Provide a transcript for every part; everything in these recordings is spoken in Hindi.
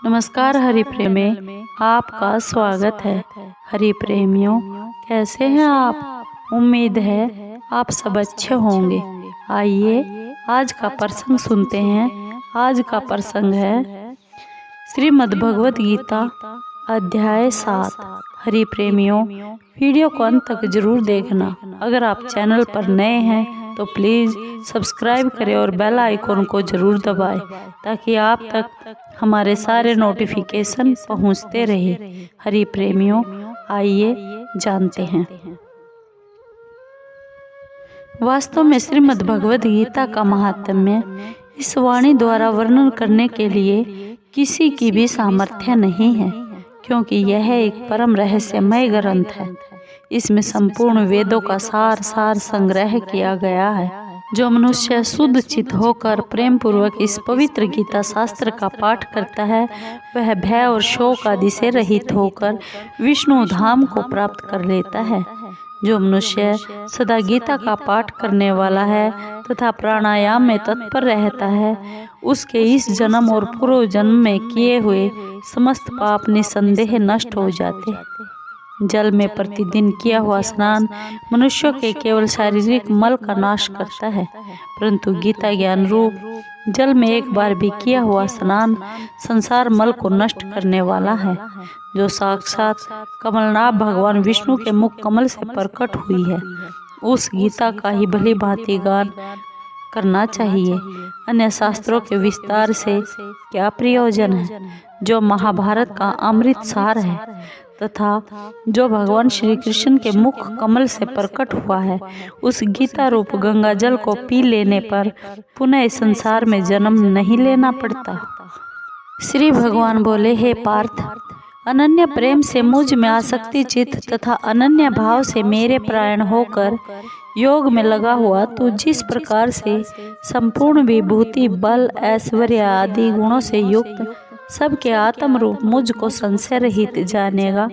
नमस्कार हरि प्रेम में आपका स्वागत है। हरि प्रेमियों, कैसे हैं आप? उम्मीद है आप सब अच्छे होंगे। आइए आज का प्रसंग सुनते हैं। आज का प्रसंग है श्रीमद् भगवत गीता अध्याय 7। हरि प्रेमियों, वीडियो को अंत तक जरूर देखना। अगर आप चैनल पर नए हैं तो प्लीज़ सब्सक्राइब करें और बेल आइकॉन को ज़रूर दबाएं ताकि आप तक हमारे सारे नोटिफिकेशन पहुंचते रहे। हरि प्रेमियों, आइए जानते हैं। वास्तव में श्रीमद् भगवत गीता का महात्म्य इस वाणी द्वारा वर्णन करने के लिए किसी की भी सामर्थ्य नहीं है, क्योंकि यह एक परम रहस्यमय ग्रंथ है। इसमें संपूर्ण वेदों का सार संग्रह किया गया है। जो मनुष्य शुद्ध चित्त होकर प्रेम पूर्वक इस पवित्र गीता शास्त्र का पाठ करता है, वह भय और शोक आदि से रहित होकर विष्णु धाम को प्राप्त कर लेता है। जो मनुष्य सदा गीता का पाठ करने वाला है तथा प्राणायाम में तत्पर रहता है, उसके इस जन्म और पूर्व जन्म में किए हुए समस्त पाप निसंदेह नष्ट हो जाते हैं। जल में प्रतिदिन किया हुआ स्नान मनुष्यों के केवल शारीरिक मल का नाश करता है, परंतु गीता ज्ञान रूप जल में एक बार भी किया हुआ स्नान संसार मल को नष्ट करने वाला है। जो साक्षात कमलनाभ भगवान विष्णु के मुख कमल से प्रकट हुई है, उस गीता का ही भली भांति गान करना चाहिए। अन्य शास्त्रों के विस्तार से क्या प्रयोजन है? जो महाभारत का अमृत सार है तथा जो भगवान श्री कृष्ण के मुख कमल से प्रकट हुआ है, उस गीता रूप गंगा जल को पी लेने पर पुनः इस संसार में जन्म नहीं लेना पड़ता। श्री भगवान बोले, हे पार्थ, अनन्य प्रेम से मुझ में आसक्ति चित्त तथा अनन्य भाव से मेरे प्राण होकर योग में लगा हुआ तू जिस प्रकार से संपूर्ण विभूति बल ऐश्वर्य आदि गुणों से युक्त सबके आत्म रूप मुझको संशय रहित जानेगा,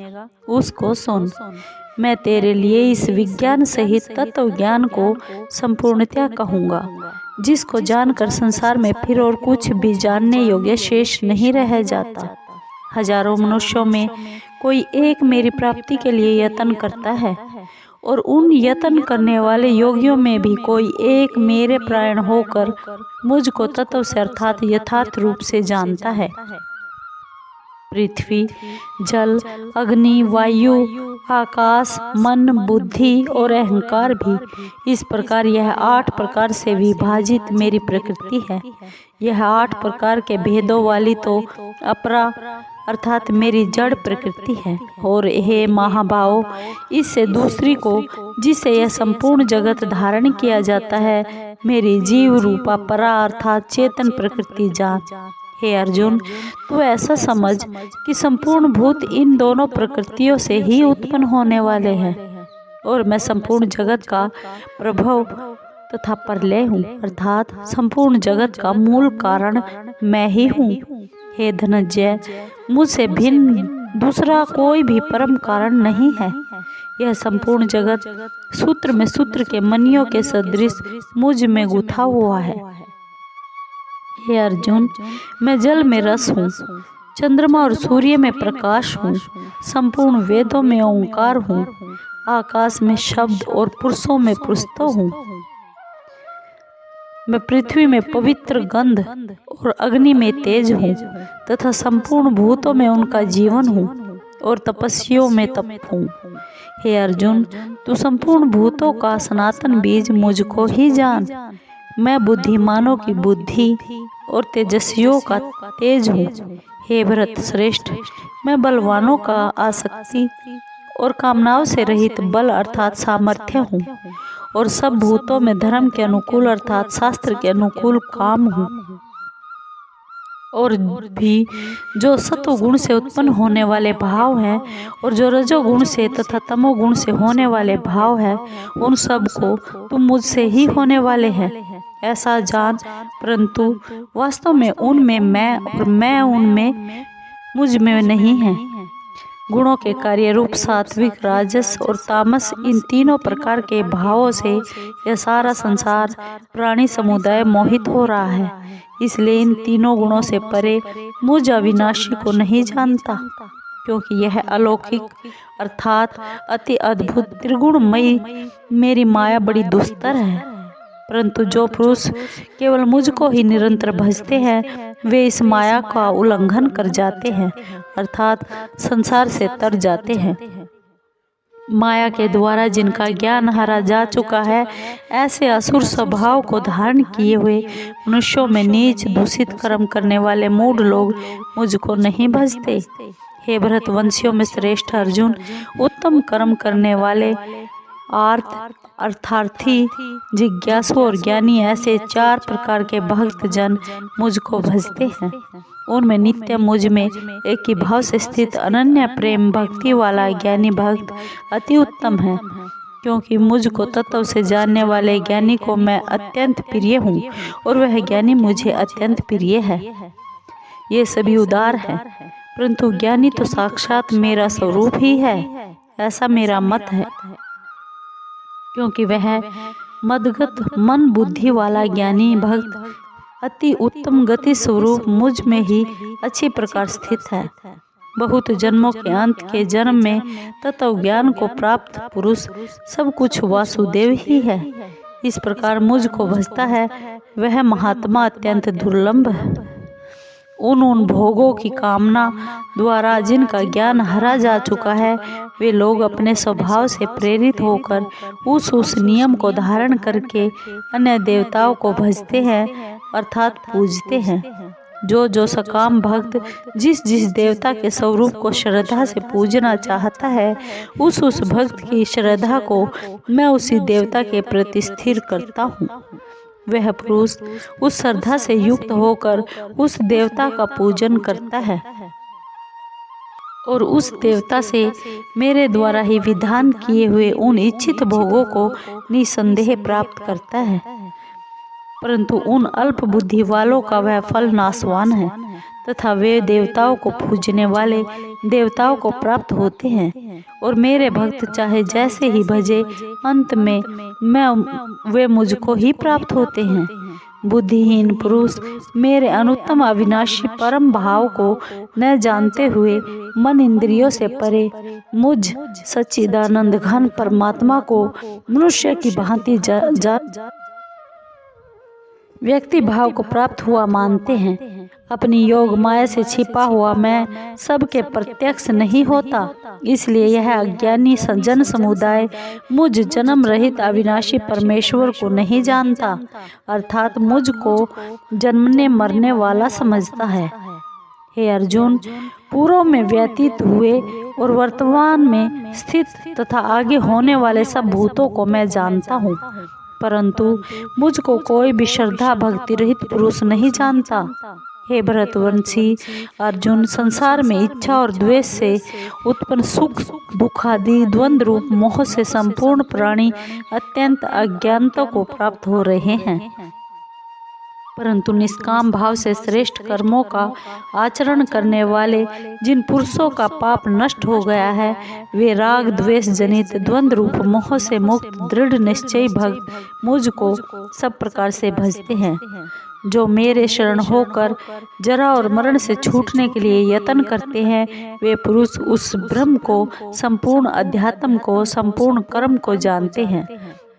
उसको सुन। मैं तेरे लिए इस विज्ञान सहित तत्व ज्ञान को संपूर्णतया कहूँगा, जिसको जानकर संसार में फिर और कुछ भी जानने योग्य शेष नहीं रह जाता। हजारों मनुष्यों में कोई एक मेरी प्राप्ति के लिए यत्न करता है, और उन यत्न करने वाले योगियों में भी कोई एक मेरे प्राण होकर मुझको तत्व से अर्थात यथार्थ रूप से जानता है। पृथ्वी, जल, अग्नि, वायु, आकाश, मन, बुद्धि और अहंकार भी इस प्रकार यह 8 प्रकार से विभाजित मेरी प्रकृति है। यह 8 प्रकार के भेदों वाली तो अपरा अर्थात मेरी जड़ प्रकृति है। और हे महाभाव, इससे दूसरी को जिसे यह संपूर्ण जगत धारण किया जाता है, मेरी जीव रूपा परा अर्थात चेतन प्रकृति जान। हे अर्जुन, तू ऐसा समझ कि संपूर्ण भूत इन दोनों प्रकृतियों से ही उत्पन्न होने वाले हैं, और मैं संपूर्ण जगत का प्रभव तथा प्रलय हूँ, अर्थात संपूर्ण जगत का मूल कारण मैं ही हूँ। हे धनंजय, मुझसे भिन्न दूसरा कोई भी परम कारण नहीं है। यह संपूर्ण जगत सूत्र में सूत्र के मणियों के सदृश मुझ में गुथा हुआ है। हे अर्जुन, मैं जल में रस हूँ, चंद्रमा और सूर्य में प्रकाश हूँ, संपूर्ण वेदों में ओंकार हूँ, आकाश में शब्द और पुरुषों में पुस्तक हूँ। मैं पृथ्वी में पवित्र गंध और अग्नि में तेज हूँ तथा संपूर्ण भूतों में उनका जीवन हूँ और तपस्वियों में तप हूँ। हे अर्जुन, तू संपूर्ण भूतों का सनातन बीज मुझको ही जान। मैं बुद्धिमानों की बुद्धि और तेजस्वियों का तेज हूँ। हे भरत श्रेष्ठ, मैं बलवानों का आसक्ति और कामनाओं से रहित बल अर्थात सामर्थ्य हूँ, और सब भूतों में धर्म के अनुकूल अर्थात शास्त्र के अनुकूल काम हूँ। और भी जो सत्व गुण से उत्पन्न होने वाले भाव हैं और जो रजोगुण से तथा तमोगुण से होने वाले भाव हैं, उन सब को तुम मुझसे ही होने वाले हैं ऐसा जान, परंतु वास्तव में उनमें मैं और मैं उनमें मुझ में नहीं है। गुणों के कार्य रूप सात्विक, राजस और तामस, इन तीनों प्रकार के भावों से यह सारा संसार प्राणी समुदाय मोहित हो रहा है। इसलिए इन तीनों गुणों से परे मुझ अविनाशी को नहीं जानता, क्योंकि यह अलौकिक अर्थात अति अद्भुत त्रिगुणमयी मेरी माया बड़ी दुस्तर है। परंतु जो पुरुष केवल मुझको ही निरंतर भजते हैं, वे इस माया का उल्लंघन कर जाते हैं, अर्थात संसार से तर जाते हैं। माया के द्वारा जिनका ज्ञान हरा जा चुका है, ऐसे असुर स्वभाव को धारण किए हुए मनुष्यों में नीच दूषित कर्म करने वाले मूढ़ लोग मुझको नहीं भजते। हे भरतवंशियों में श्रेष्ठ अर्जुन, उत्तम कर्म करने वाले अर्थार्थी, जिज्ञासु और ज्ञानी, ऐसे 4 प्रकार के भक्त जन मुझको भजते हैं। उनमें नित्य मुझ में एक ही भाव से स्थित अनन्य प्रेम भक्ति वाला ज्ञानी भक्त अति उत्तम है, क्योंकि मुझको तत्व से जानने वाले ज्ञानी को मैं अत्यंत प्रिय हूँ और वह ज्ञानी मुझे अत्यंत प्रिय है। ये सभी उदार है, परंतु ज्ञानी तो साक्षात मेरा स्वरूप ही है, ऐसा मेरा मत है। क्योंकि वह मदगत मन बुद्धि वाला ज्ञानी भक्त अति उत्तम गति स्वरूप मुझ में ही अच्छी प्रकार स्थित है। बहुत जन्मों के अंत के जन्म में तत्व ज्ञान को प्राप्त पुरुष सब कुछ वासुदेव ही है। इस प्रकार मुझको भजता है वह महात्मा अत्यंत दुर्लभ है। उन भोगों की कामना द्वारा जिनका ज्ञान हरा जा चुका है, वे लोग अपने स्वभाव से प्रेरित होकर उस नियम को धारण करके अन्य देवताओं को भजते हैं, अर्थात पूजते हैं। जो सकाम भक्त जिस देवता के स्वरूप को श्रद्धा से पूजना चाहता है, उस भक्त की श्रद्धा को मैं उसी देवता के प्रति स्थिर करता हूँ। वह पुरुष उस श्रद्धा से युक्त होकर उस देवता का पूजन करता है और उस देवता से मेरे द्वारा ही विधान किए हुए उन इच्छित भोगों को निसंदेह प्राप्त करता है। परंतु उन अल्प बुद्धि वालों का वह फल नाशवान है तथा वे देवताओं को पूजने वाले देवताओं को प्राप्त होते हैं और मेरे भक्त चाहे जैसे ही भजे, अंत में वे मुझको ही प्राप्त होते हैं। बुद्धिहीन पुरुष मेरे अनुत्तम अविनाशी परम भाव को न जानते हुए मन इंद्रियों से परे मुझ सच्चिदानंद घन परमात्मा को मनुष्य की भांति व्यक्ति भाव को प्राप्त हुआ मानते हैं। अपनी योग माया से छिपा हुआ मैं सबके प्रत्यक्ष नहीं होता, इसलिए यह अज्ञानी जन समुदाय मुझ जन्म रहित अविनाशी परमेश्वर को नहीं जानता, अर्थात मुझको जन्मने मरने वाला समझता है। हे अर्जुन, पूर्व में व्यतीत हुए और वर्तमान में स्थित तथा आगे होने वाले सब भूतों को मैं जानता हूँ, परंतु मुझको कोई भी श्रद्धा भक्ति रहित पुरुष नहीं जानता। हे भरतवंशी अर्जुन, संसार में इच्छा और द्वेष से उत्पन्न सुख दुख आदि द्वंद्व रूप मोह से संपूर्ण प्राणी अत्यंत अज्ञानता को प्राप्त हो रहे हैं, परंतु निष्काम भाव से श्रेष्ठ कर्मों का आचरण करने वाले जिन पुरुषों का पाप नष्ट हो गया है, वे राग द्वेष जनित द्वंद्व रूप मोह से मुक्त दृढ़ निश्चयी भक्त मुझको सब प्रकार से भजते हैं। जो मेरे शरण होकर जरा और मरण से छूटने के लिए यत्न करते हैं, वे पुरुष उस ब्रह्म को, संपूर्ण अध्यात्म को, संपूर्ण कर्म को जानते हैं।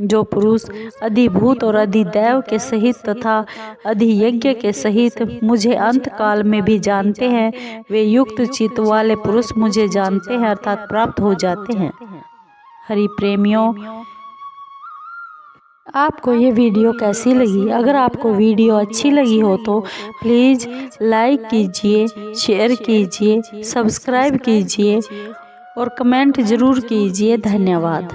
जो पुरुष अधिभूत और अधिदैव के सहित तथा अधियज्ञ के सहित मुझे अंत काल में भी जानते हैं, वे युक्त चित्त वाले पुरुष मुझे जानते हैं, अर्थात प्राप्त हो जाते हैं। हरि प्रेमियों, आपको ये वीडियो कैसी लगी? अगर आपको वीडियो अच्छी लगी हो तो प्लीज़ लाइक कीजिए, शेयर कीजिए, सब्सक्राइब कीजिए और कमेंट ज़रूर कीजिए। धन्यवाद।